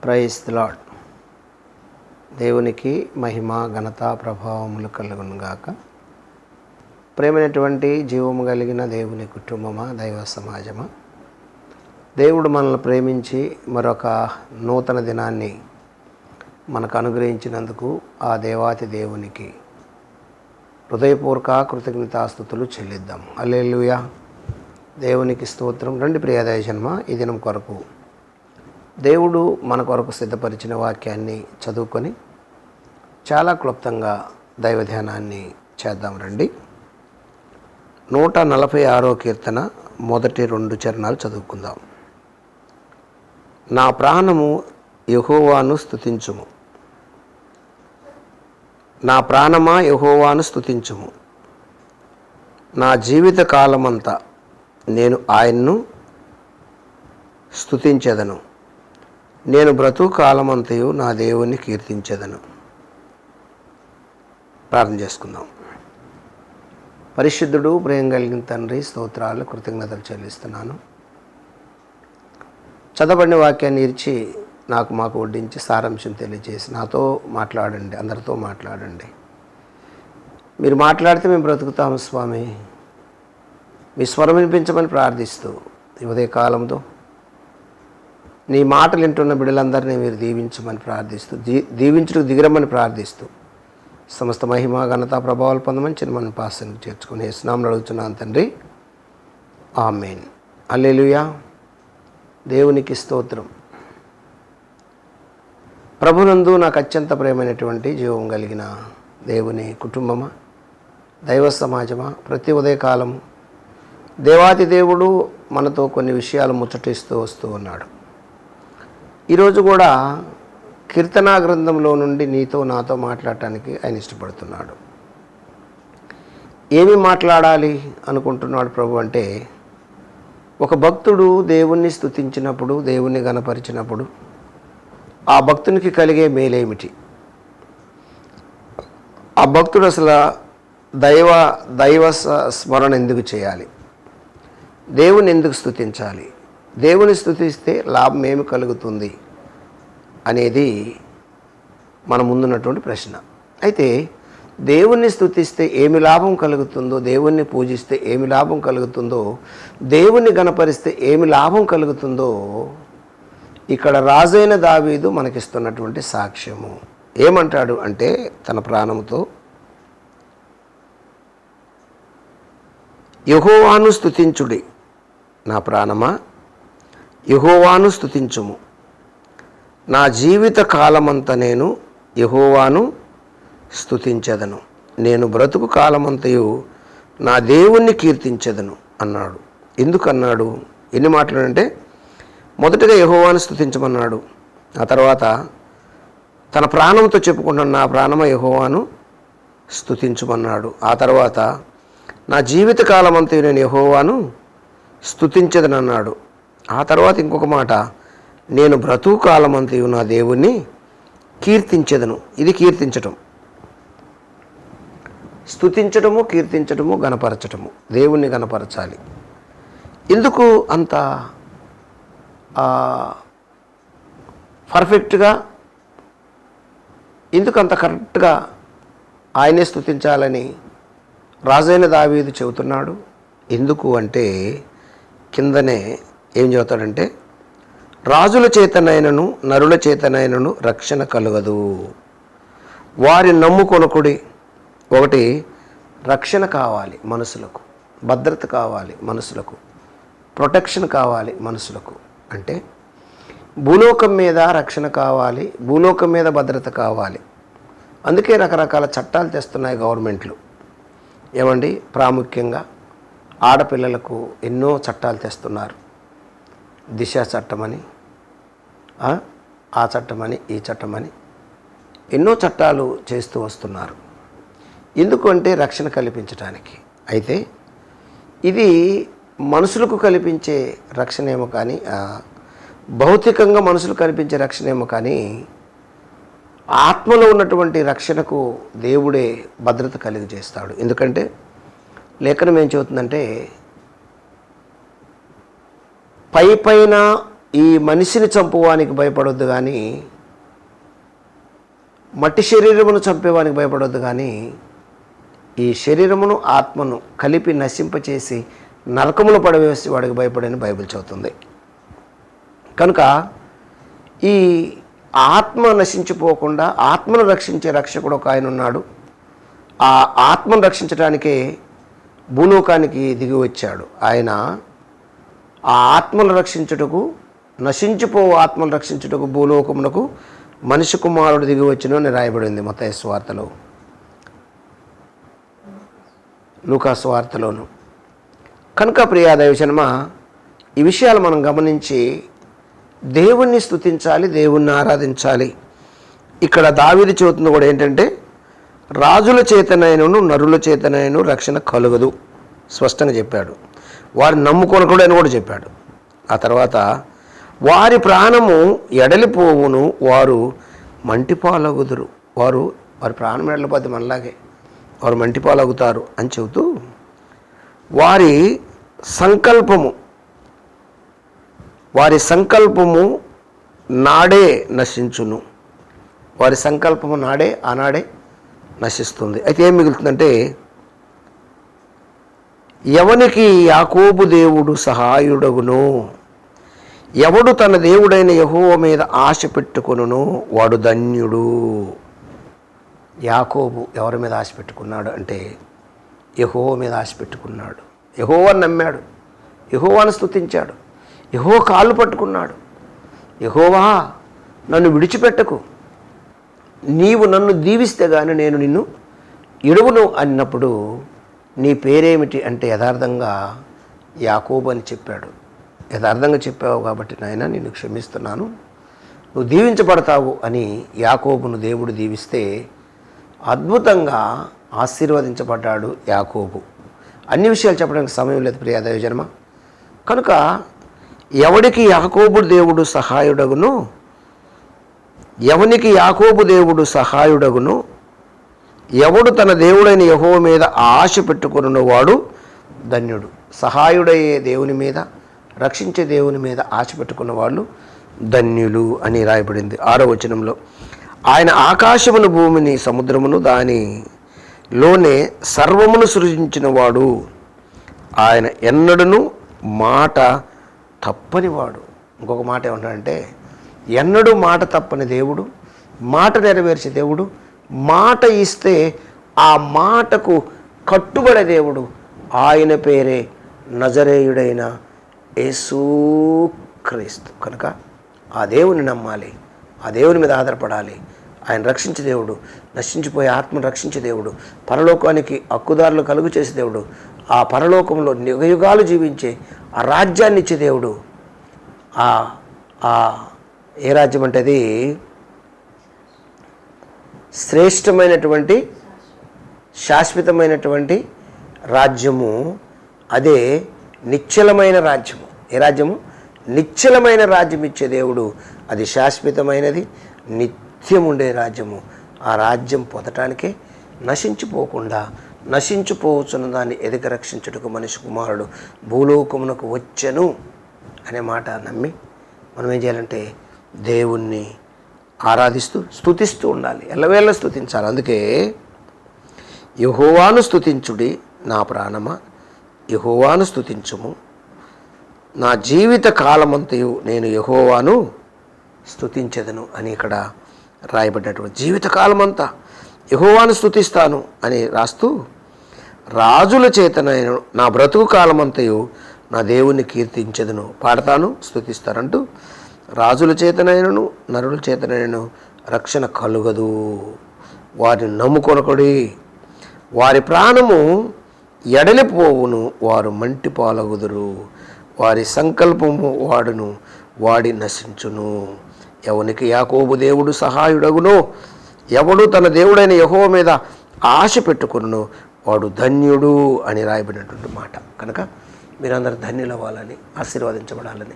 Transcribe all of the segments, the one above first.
Praise the lord. దేవునికి మహిమ ఘనత ప్రభావములు కలుగునుగాక. ప్రేమైనటువంటి జీవము కలిగిన దేవుని కుటుంబమా, దైవ సమాజమా, దేవుడు మనల్ని ప్రేమించి మరొక నూతన దినాన్ని మనకు అనుగ్రహించినందుకు ఆ దేవాతి దేవునికి హృదయపూర్వక కృతజ్ఞతాస్తుతులు చెల్లిద్దాం. హల్లెలూయా. దేవునికి స్తోత్రం. రండి ప్రియ దైవజన్మ, ఈ దినం కొరకు దేవుడు మన కొరకు సిద్ధపరిచిన వాక్యాన్ని చదువుకొని చాలా క్లుప్తంగా దైవ ధ్యానాన్ని చేద్దాం. రండి. 146వ కీర్తన మొదటి 2 చరణాలు చదువుకుందాం. నా ప్రాణము యెహోవాను స్తుతించుము. నా ప్రాణమా యెహోవాను స్తుతించుము. నా జీవిత కాలమంతా నేను ఆయన్ను స్తుతించెదను. నేను బ్రతుకు కాలమంతయు నా దేవుని కీర్తించెదను. ప్రార్థన చేసుకుందాం. పరిశుద్ధుడు, ప్రేమ కలిగిన తండ్రి, స్తోత్రాలు కృతజ్ఞతలు చెల్లిస్తున్నాను. చదవబడిన వాక్యాన్ని ఇచ్చి మాకు వడ్డించి సారాంశం తెలియజేసి నాతో మాట్లాడండి, అందరితో మాట్లాడండి. మీరు మాట్లాడితే మేము బ్రతుకుతాము స్వామి. మీ స్వరం వినిపించమని ప్రార్థిస్తూ ఈ ఉదయకాలంలో నీ మాటలు వింటున్న బిడ్డలందరినీ మీరు దీవించమని ప్రార్థిస్తూ దీవించుటకు దిగిరమ్మని ప్రార్థిస్తూ సమస్త మహిమ ఘనత ప్రభావాలు పొందమని చిన్నమని పాసనికి చేర్చుకుని యేసునామములో అడుగుతున్నాను తండ్రి, ఆమేన్. హల్లెలూయా. దేవునికి స్తోత్రం. ప్రభునందు నాకు అత్యంత ప్రేమైనటువంటి జీవం కలిగిన దేవుని కుటుంబమా, దైవ సమాజమా, ప్రతి ఉదయకాలం దేవాతి దేవుడు మనతో కొన్ని విషయాలు ముచ్చటిస్తూ వస్తూ ఉన్నాడు. ఈరోజు కూడా కీర్తనా గ్రంథంలో నుండి నీతో నాతో మాట్లాడటానికి ఆయన ఇష్టపడుతున్నాడు. ఏమి మాట్లాడాలి అనుకుంటున్నాడు ప్రభు అంటే, ఒక భక్తుడు దేవుణ్ణి స్తుతించినప్పుడు, దేవుణ్ణి గణపరిచినప్పుడు ఆ భక్తునికి కలిగే మేలేమిటి? ఆ భక్తుడు అసలు దైవ స్మరణ ఎందుకు చేయాలి? దేవుని ఎందుకు స్తుతించాలి? దేవుని స్తుతిస్తే లాభం ఏమి కలుగుతుంది అనేది మన ముందున్నటువంటి ప్రశ్న. అయితే దేవుణ్ణి స్తుతిస్తే ఏమి లాభం కలుగుతుందో, దేవుణ్ణి పూజిస్తే ఏమి లాభం కలుగుతుందో, దేవుణ్ణి గణపరిస్తే ఏమి లాభం కలుగుతుందో ఇక్కడ రాజైన దావీదు మనకిస్తున్నటువంటి సాక్ష్యము. ఏమంటాడు అంటే, తన ప్రాణముతో యెహోవాను స్తుతించుడి. నా ప్రాణమా యెహోవాను స్తుతించుము. నా జీవిత కాలమంతా నేను యెహోవాను స్తుతించెదను. నేను బ్రతుకు కాలమంతయు నా దేవుణ్ణి కీర్తించెదను అన్నాడు. ఎందుకన్నాడు? ఎన్ని మాటలంటే, మొదటగా యెహోవాను స్తుతించమన్నాడు. ఆ తర్వాత తన ప్రాణంతో చెప్పుకుంటున్న నా ప్రాణమ యెహోవాను స్తుతించమన్నాడు. ఆ తర్వాత నా జీవిత కాలమంతయు నేను యెహోవాను స్తుతించెదనన్నాడు. ఆ తర్వాత ఇంకొక మాట, నేను బ్రతుకు కాలమంతయు నా దేవుణ్ణి కీర్తించెదను. ఇది కీర్తించటం. స్తుతించటము, కీర్తించటము, గణపరచటము. దేవుణ్ణి గణపరచాలి. ఎందుకు అంత పర్ఫెక్ట్గా, ఎందుకు అంత కరెక్ట్గా ఆయనే స్తుతించాలని రాజైన దావీదు చెబుతున్నాడు? ఎందుకు అంటే, కిందనే ఏం చెబుతాడంటే, రాజుల చేతనైనను నరుల చేతనైనను రక్షణ కలుగదు. వారి నమ్ముకొనకుడి. ఒకటి, రక్షణ కావాలి మనుషులకు, భద్రత కావాలి మనుషులకు, ప్రొటెక్షన్ కావాలి మనుషులకు. అంటే భూలోకం మీద రక్షణ కావాలి, భూలోకం మీద భద్రత కావాలి. అందుకే రకరకాల చట్టాలు తెస్తున్నాయి గవర్నమెంట్లు. ఏమండి, ప్రాముఖ్యంగా ఆడపిల్లలకు ఎన్నో చట్టాలు తెస్తున్నారు. దిశ చట్టమని, ఆ చట్టమని, ఈ చట్టమని ఎన్నో చట్టాలు చేస్తూ వస్తున్నారు. ఎందుకంటే రక్షణ కల్పించడానికి. అయితే ఇది మనుషులకు కల్పించే రక్షణ ఏమో కానీ, భౌతికంగా మనుషులు కల్పించే రక్షణ ఏమో కానీ, ఆత్మలో ఉన్నటువంటి రక్షణకు దేవుడే భద్రత కలిగజేస్తాడు. ఎందుకంటే లేఖనం ఏం చెబుతుందంటే, పైన ఈ మనిషిని చంపువానికి భయపడొద్దు కానీ, మట్టి శరీరమును చంపేవానికి భయపడొద్దు కానీ, ఈ శరీరమును ఆత్మను కలిపి నశింపచేసి నరకములో పడవేసి వాడికి భయపడని బైబిల్ చెబుతుంది. కనుక ఈ ఆత్మ నశించిపోకుండా ఆత్మను రక్షించే రక్షకుడు ఒక ఆయన ఉన్నాడు. ఆ ఆత్మను రక్షించడానికే భూలోకానికి దిగి వచ్చాడు. ఆయన ఆ ఆత్మను రక్షించుటకు, నశించిపో ఆత్మను రక్షించుటకు భూలోకమునకు మనిషి కుమారుడు దిగి వచ్చినని రాయబడింది మత్తయి సువార్తలో, లూకా సువార్తలోను. కనుక ప్రియా దైవజనమ, ఈ విషయాలు మనం గమనించి దేవుణ్ణి స్తుతించాలి, దేవుణ్ణి ఆరాధించాలి. ఇక్కడ దావీదు చెబుతుంది కూడా ఏంటంటే, రాజుల చేతనైనను నరుల చేతనైనను రక్షణ కలుగదు స్పష్టంగా చెప్పాడు. వారిని నమ్ముకొనకూడదు అని కూడా చెప్పాడు. ఆ తర్వాత వారి ప్రాణము ఎడలిపోవును, వారు మంటిపాలగుదురు. వారి ప్రాణం ఎడలిపోతే మనలాగే వారు మంటిపాలగుతారు అని చెబుతూ, వారి సంకల్పము నాడే నశించును. వారి సంకల్పము ఆనాడే నశిస్తుంది. అయితే ఏం మిగులుతుందంటే, ఎవనికి యాకోబు దేవుడు సహాయుడగును, ఎవడు తన దేవుడైన యెహోవా మీద ఆశ పెట్టుకొనును వాడు ధన్యుడు. యాకోబు ఎవరి మీద ఆశ పెట్టుకున్నాడు అంటే, యెహోవా మీద ఆశ పెట్టుకున్నాడు. యెహోవాను నమ్మాడు, యెహోవాను స్తుతించాడు, యెహోవా కాళ్ళు పట్టుకున్నాడు. యెహోవా నన్ను విడిచిపెట్టకు, నీవు నన్ను దీవిస్తే కానీ నేను నిన్ను ఇడువును అన్నప్పుడు, నీ పేరేమిటి అంటే యథార్థంగా యాకోబు అని చెప్పాడు. యథార్థంగా చెప్పావు కాబట్టి నాయన నిన్ను క్షమిస్తున్నాను, నువ్వు దీవించబడతావు అని యాకోబును దేవుడు దీవిస్తే అద్భుతంగా ఆశీర్వదించబడ్డాడు యాకోబు. అన్ని విషయాలు చెప్పడానికి సమయం లేదు ప్రియా దైవజనమ. కనుక ఎవడికి యాకోబు దేవుడు సహాయుడగును, ఎవనికి యాకోబు దేవుడు సహాయుడగును, ఎవడు తన దేవుడైన యెహోవా మీద ఆశ పెట్టుకొనున్న వాడు ధన్యుడు. సహాయుడయ్యే దేవుని మీద, రక్షించే దేవుని మీద ఆశ పెట్టుకున్న వాళ్ళు ధన్యులు అని రాయబడింది 6వ వచనంలో. ఆయన ఆకాశమును, భూమిని, సముద్రమును, దానిలోనే సర్వమును సృజించిన వాడు. ఆయన ఎన్నడను మాట తప్పనివాడు. ఇంకొక మాట ఏమంటాడంటే, ఎన్నడూ మాట తప్పని దేవుడు, మాట నెరవేర్చే దేవుడు, మాట ఇస్తే ఆ మాటకు కట్టుబడే దేవుడు. ఆయన పేరే నజరేయుడైన యేసుక్రీస్తు. కనుక ఆ దేవుని నమ్మాలి, ఆ దేవుని మీద ఆధారపడాలి. ఆయన రక్షించే దేవుడు, నశించిపోయే ఆత్మను రక్షించే దేవుడు, పరలోకానికి హక్కుదారులు కలుగు చేసే దేవుడు, ఆ పరలోకంలో యుగయుగాలు జీవించే ఆ రాజ్యాన్ని ఇచ్చే దేవుడు. ఏ రాజ్యం అంటే అది శ్రేష్టమైనటువంటి శాశ్వతమైనటువంటి రాజ్యము. అదే నిశ్చలమైన రాజ్యము. ఏ రాజ్యము? నిశ్చలమైన రాజ్యం ఇచ్చే దేవుడు. అది శాశ్వతమైనది, నిత్యం ఉండే రాజ్యము. ఆ రాజ్యం పొందటానికే నశించిపోకుండా నశించిపోవచ్చున్న దాన్ని ఎదుక రక్షించుటకు మనిషి కుమారుడు భూలోకమునకు వచ్చెను అనే మాట నమ్మి మనం ఏం చేయాలంటే దేవుణ్ణి ఆరాధిస్తూ స్తుతిస్తూ ఉండాలి, ఎల్లవేళ స్తుతించాలి. అందుకే యెహోవాను స్తుతించుడి నా ప్రాణమా, యెహోవాను స్తుతించుము, నా జీవిత కాలమంతయు నేను యెహోవాను స్తుతించెదను అని ఇక్కడ రాయబడినటువంటి జీవితకాలమంతా యెహోవాను స్తుతిస్తాను అని రాస్తూ, రాజుల చేతనైన నా బ్రతుకు కాలమంతయు నా దేవుణ్ణి కీర్తించెదను, పాడతాను, స్తుతిస్తానంటూ, రాజుల చేతనైనను నరుల చేతనైనను రక్షణ కలుగదు, వారిని నమ్ముకొనకుడి, వారి ప్రాణము ఎడలిపోవును, వారు మంటి పాలగుదురు, వారి సంకల్పము వాడును, వాడి నశించును. ఎవనికి యాకోబు దేవుడు సహాయుడగునో, ఎవడు తన దేవుడైన యెహోవా మీద ఆశ పెట్టుకును వాడు ధన్యుడు అని రాయబడినటువంటి మాట. కనుక మీరందరూ ధన్యులవ్వాలని, ఆశీర్వదించబడాలని,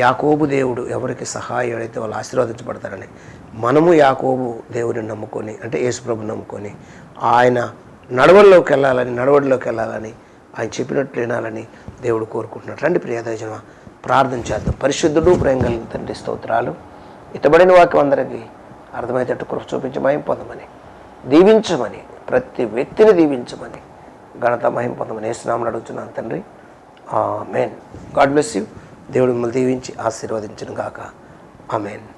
యాకోబు దేవుడు ఎవరికి సహాయుడైతే వాళ్ళు ఆశీర్వదించబడతారని మనము యాకోబు దేవుడిని నమ్ముకొని, అంటే యేసుప్రభుని నమ్ముకొని ఆయన నడవడిలోకి వెళ్ళాలని ఆయన చెప్పినట్లు వినాలని దేవుడు కోరుకుంటున్నాడు. రండి ప్రియ దైవజనమా, ప్రార్థన చేద్దాం. పరిశుద్ధుడు ప్రేమ కలిగిన తండ్రి స్తోత్రాలు. ఇతబడిన వాక్యం అందరికీ అర్థమయ్యేటట్టు కృప చూపించి మహిమ పొందమని, దీవించమని, ప్రతి వ్యక్తిని దీవించమని, ఘనత మహిమ పొందమని యేసునామములో అడుగుతున్నాను తండ్రి. ఆమేన్. God bless you. దేవుడు మిమ్మల్ని దీవించి ఆశీర్వదించును గాక. ఆమేన్.